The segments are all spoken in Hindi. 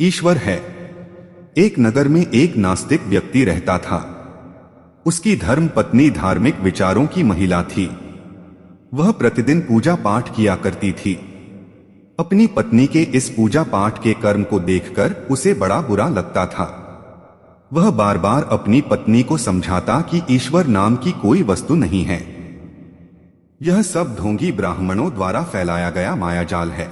ईश्वर है। एक नगर में एक नास्तिक व्यक्ति रहता था। उसकी धर्म पत्नी धार्मिक विचारों की महिला थी। वह प्रतिदिन पूजा पाठ किया करती थी। अपनी पत्नी के इस पूजा पाठ के कर्म को देखकर उसे बड़ा बुरा लगता था। वह बार बार अपनी पत्नी को समझाता कि ईश्वर नाम की कोई वस्तु नहीं है। यह सब ढोंगी ब्राह्मणों द्वारा फैलाया गया मायाजाल है।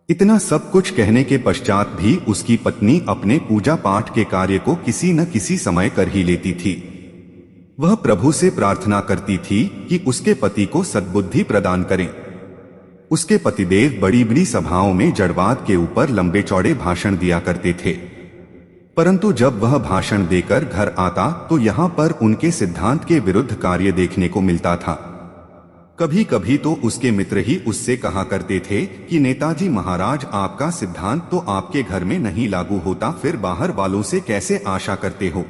इतना सब कुछ कहने के पश्चात भी उसकी पत्नी अपने पूजा पाठ के कार्य को किसी न किसी समय कर ही लेती थी। वह प्रभु से प्रार्थना करती थी कि उसके पति को सद्बुद्धि प्रदान करें। उसके पतिदेव बड़ी बड़ी सभाओं में जड़वाद के ऊपर लंबे चौड़े भाषण दिया करते थे, परंतु जब वह भाषण देकर घर आता तो यहाँ पर उनके सिद्धांत के विरुद्ध कार्य देखने को मिलता था। कभी कभी तो उसके मित्र ही उससे कहा करते थे कि नेताजी महाराज, आपका सिद्धांत तो आपके घर में नहीं लागू होता, फिर बाहर वालों से कैसे आशा करते हो।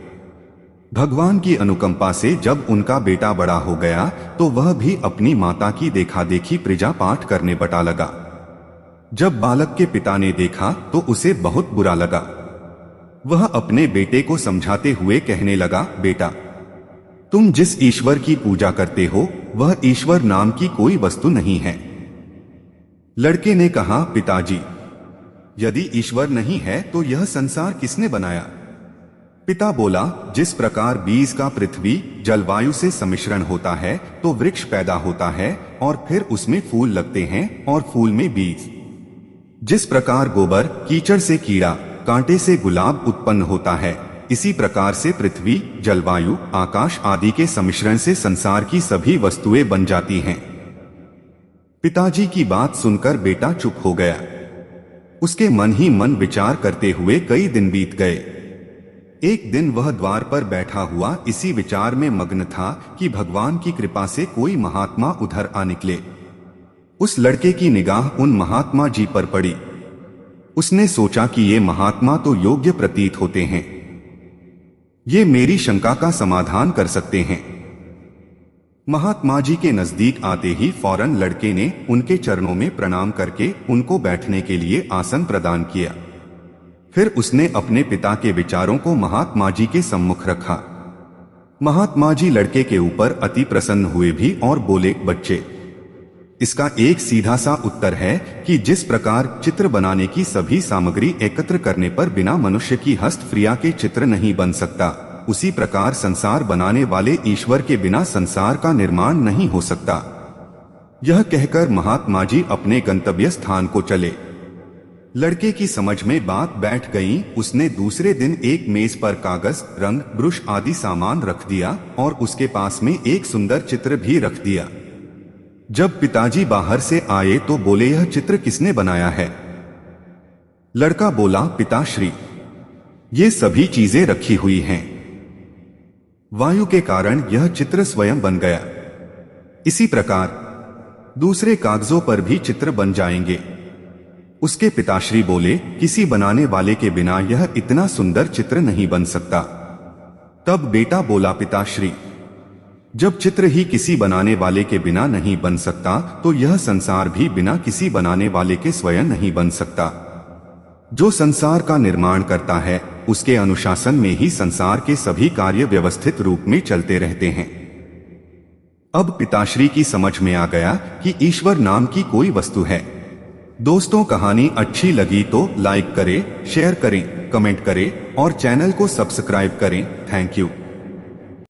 भगवान की अनुकंपा से जब उनका बेटा बड़ा हो गया तो वह भी अपनी माता की देखा देखी पूजा पाठ करने बटा लगा। जब बालक के पिता ने देखा तो उसे बहुत बुरा लगा। वह अपने बेटे को समझाते हुए कहने लगा, बेटा, तुम जिस ईश्वर की पूजा करते हो वह ईश्वर नाम की कोई वस्तु नहीं है। लड़के ने कहा, पिताजी, यदि ईश्वर नहीं है तो यह संसार किसने बनाया। पिता बोला, जिस प्रकार बीज का पृथ्वी जलवायु से सम्मिश्रण होता है तो वृक्ष पैदा होता है और फिर उसमें फूल लगते हैं और फूल में बीज, जिस प्रकार गोबर कीचड़ से कीड़ा, कांटे से गुलाब उत्पन्न होता है, इसी प्रकार से पृथ्वी, जलवायु, आकाश आदि के सम्मिश्रण से संसार की सभी वस्तुएं बन जाती हैं। पिताजी की बात सुनकर बेटा चुप हो गया। उसके मन ही मन विचार करते हुए कई दिन बीत गए। एक दिन वह द्वार पर बैठा हुआ इसी विचार में मग्न था कि भगवान की कृपा से कोई महात्मा उधर आ निकले। उस लड़के की निगाह उन महात्मा जी पर पड़ी। उसने सोचा कि ये महात्मा तो योग्य प्रतीत होते हैं, ये मेरी शंका का समाधान कर सकते हैं। महात्मा जी के नजदीक आते ही फौरन लड़के ने उनके चरणों में प्रणाम करके उनको बैठने के लिए आसन प्रदान किया। फिर उसने अपने पिता के विचारों को महात्मा जी के सम्मुख रखा। महात्मा जी लड़के के ऊपर अति प्रसन्न हुए भी और बोले, बच्चे, इसका एक सीधा सा उत्तर है कि जिस प्रकार चित्र बनाने की सभी सामग्री एकत्र करने पर बिना मनुष्य की हस्तक्रिया के चित्र नहीं बन सकता, उसी प्रकार संसार बनाने वाले ईश्वर के बिना संसार का निर्माण नहीं हो सकता। यह कहकर महात्मा जी अपने गंतव्य स्थान को चले। लड़के की समझ में बात बैठ गई। उसने दूसरे दिन एक मेज पर कागज, रंग, ब्रश आदि सामान रख दिया और उसके पास में एक सुंदर चित्र भी रख दिया। जब पिताजी बाहर से आए तो बोले, यह चित्र किसने बनाया है। लड़का बोला, पिताश्री, ये सभी चीजें रखी हुई हैं। वायु के कारण यह चित्र स्वयं बन गया। इसी प्रकार दूसरे कागजों पर भी चित्र बन जाएंगे। उसके पिताश्री बोले, किसी बनाने वाले के बिना यह इतना सुंदर चित्र नहीं बन सकता। तब बेटा बोला, पिताश्री, जब चित्र ही किसी बनाने वाले के बिना नहीं बन सकता तो यह संसार भी बिना किसी बनाने वाले के स्वयं नहीं बन सकता। जो संसार का निर्माण करता है उसके अनुशासन में ही संसार के सभी कार्य व्यवस्थित रूप में चलते रहते हैं। अब पिताश्री की समझ में आ गया कि ईश्वर नाम की कोई वस्तु है। दोस्तों, कहानी अच्छी लगी तो लाइक करें, शेयर करें, कमेंट करें और चैनल को सब्सक्राइब करें। Thank you.